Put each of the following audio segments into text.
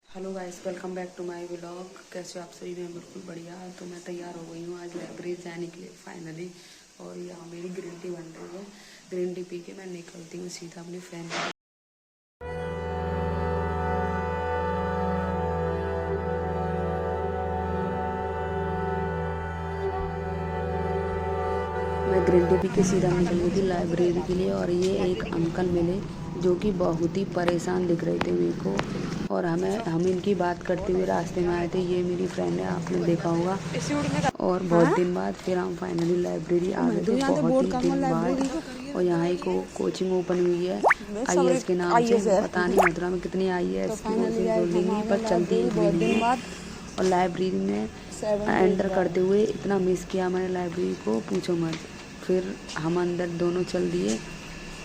Hello guys, welcome back to my vlog. कैसे हो आप सभी? मैं बिल्कुल बढ़िया। तो मैं तैयार हो गई हूँ आज लाइब्रेरी जाने के लिए फाइनली। और यहाँ मेरी ग्रीन टी बन रही है। ग्रीन टी पी के मैं निकलती हूँ सीधा अपनी फ्रेंड के। मैं ग्रीन टी पी के सीधा निकल गई थी लाइब्रेरी के लिए। और ये एक अंकल मिले जो कि बहुत ही परेशान दिख रहे थे मेरे को। और हम इनकी बात करते हुए रास्ते में आए थे। ये मेरी फ्रेंड है, आपने देखा होगा। और बहुत दिन बाद फिर हम फाइनली लाइब्रेरी आ गए थे, बहुत ही दिन बाद। और यहाँ एक कोचिंग ओपन हुई है IAS के नाम से। पता नहीं मथुरा में कितनी IAS की कोचिंग खोलेंगी, पर चलती भी नहीं है। और लाइब्रेरी में एंटर करते हुए इतना मिस किया मैंने लाइब्रेरी को, पूछो मत। फिर हम अंदर दोनों चल दिए।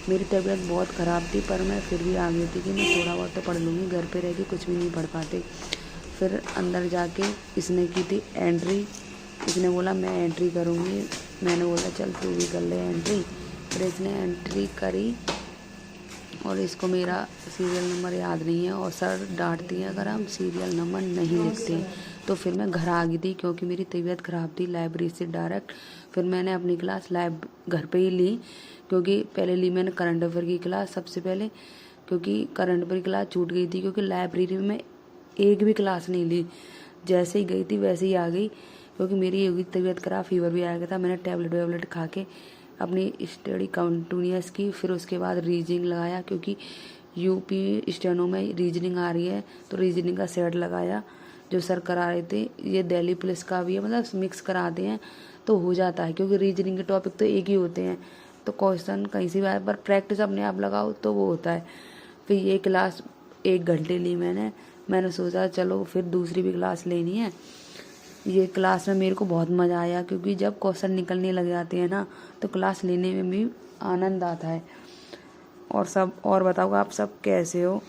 मेरी तबीयत बहुत ख़राब थी, पर मैं फिर भी आ गई थी कि मैं थोड़ा बहुत तो पढ़ लूँगी, घर पे रह के कुछ भी नहीं पढ़ पाते। फिर अंदर जाके इसने की थी एंट्री। इसने बोला मैं एंट्री करूँगी। मैंने बोला चल तू भी कर ले एंट्री। फिर इसने एंट्री करी और इसको मेरा सीरियल नंबर याद नहीं है। और सर डांटती हैं अगर हम सीरियल नंबर नहीं लिखते। तो फिर मैं घर आ गई थी क्योंकि मेरी तबीयत ख़राब थी। लाइब्रेरी से डायरेक्ट फिर मैंने अपनी क्लास घर पे ही ली, क्योंकि पहले ली मैंने करंट अफेयर की क्लास सबसे पहले, क्योंकि करंट अफेयर की क्लास छूट गई थी। क्योंकि लाइब्रेरी में एक भी क्लास नहीं ली, जैसे ही गई थी वैसे ही आ गई। क्योंकि मेरी होगी तबीयत ख़राब, फीवर भी आ गया था। मैंने टैबलेट खा के अपनी स्टडी कंटिन्यूस की। फिर उसके बाद रीजनिंग लगाया, क्योंकि यूपी स्टेनो में रीजनिंग आ रही है, तो रीजनिंग का सेट लगाया जो सर करा रहे थे। ये दिल्ली पुलिस का भी है, मतलब मिक्स कराते हैं तो हो जाता है। क्योंकि रीजनिंग के टॉपिक तो एक ही होते हैं, तो क्वेश्चन कहीं से भी आए, पर प्रैक्टिस अपने आप लगाओ तो वो होता है। फिर ये क्लास 1 घंटे ली मैंने सोचा चलो फिर दूसरी भी क्लास लेनी है। ये क्लास में मेरे को बहुत मज़ा आया, क्योंकि जब क्वेश्चन निकलने लग जाते हैं ना, तो क्लास लेने में भी आनंद आता है। और बताओ आप सब कैसे हो,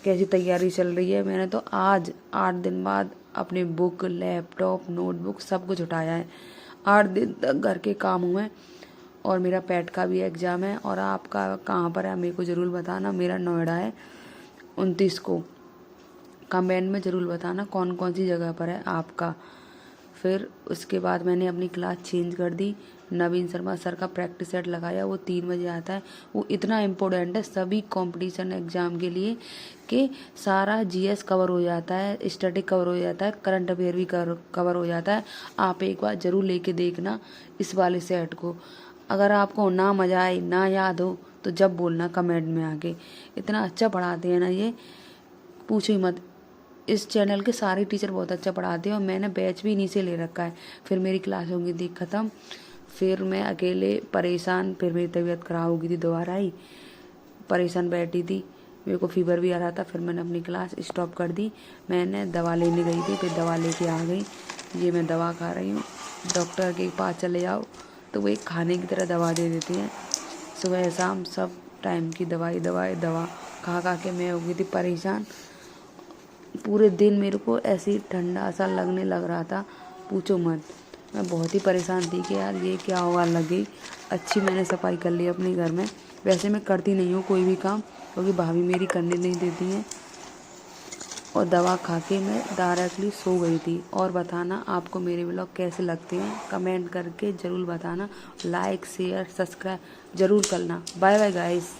कैसी तैयारी चल रही है? मैंने तो आज 8 दिन बाद अपने बुक, लैपटॉप, नोटबुक सब कुछ उठाया है। 8 दिन तक घर के काम हुए। और मेरा पैट का भी एग्ज़ाम है। और आपका कहाँ पर है मेरे को ज़रूर बताना। मेरा नोएडा है 29 को। कमेंट में ज़रूर बताना कौन कौन सी जगह पर है आपका। फिर उसके बाद मैंने अपनी क्लास चेंज कर दी। नवीन शर्मा सर का प्रैक्टिस सेट लगाया, वो 3 बजे आता है। वो इतना इम्पोर्टेंट है सभी कंपटीशन एग्ज़ाम के लिए कि सारा GS कवर हो जाता है, स्टैटिक कवर हो जाता है, करंट अफेयर भी कवर हो जाता है। आप एक बार ज़रूर लेके देखना इस वाले सेट को। अगर आपको ना मज़ा आए, ना याद हो, तो जब बोलना कमेंट में आके। इतना अच्छा पढ़ाते हैं ना ये, पूछो ही मत। इस चैनल के सारे टीचर बहुत अच्छा पढ़ाते हैं और मैंने बैच भी इन्हीं से ले रखा है। फिर मेरी क्लास हो गई थी ख़त्म। फिर मैं अकेले परेशान, फिर मेरी तबीयत ख़राब हो गई थी, दोबारा ही परेशान बैठी थी। मेरे को फीवर भी आ रहा था। फिर मैंने अपनी क्लास स्टॉप कर दी। मैंने दवा लेने गई थी, फिर दवा लेके आ गई। ये मैं दवा खा रही हूँ। डॉक्टर के पास चले जाओ तो वो एक खाने की तरह दवा दे देते हैं। सुबह शाम सब टाइम की दवा खा खा के मैं हो गई थी परेशान। पूरे दिन मेरे को ऐसे ही ठंडा सा लगने लग रहा था, पूछो मत। मैं बहुत ही परेशान थी कि यार ये क्या होगा। लगी अच्छी मैंने सफाई कर ली अपने घर में। वैसे मैं करती नहीं हूँ कोई भी काम, क्योंकि भाभी मेरी करने नहीं देती हैं। और दवा खा के मैं डायरेक्टली सो गई थी। और बताना आपको मेरे व्लॉग कैसे लगते हैं, कमेंट करके ज़रूर बताना। लाइक शेयर सब्सक्राइब ज़रूर करना। Bye bye guys.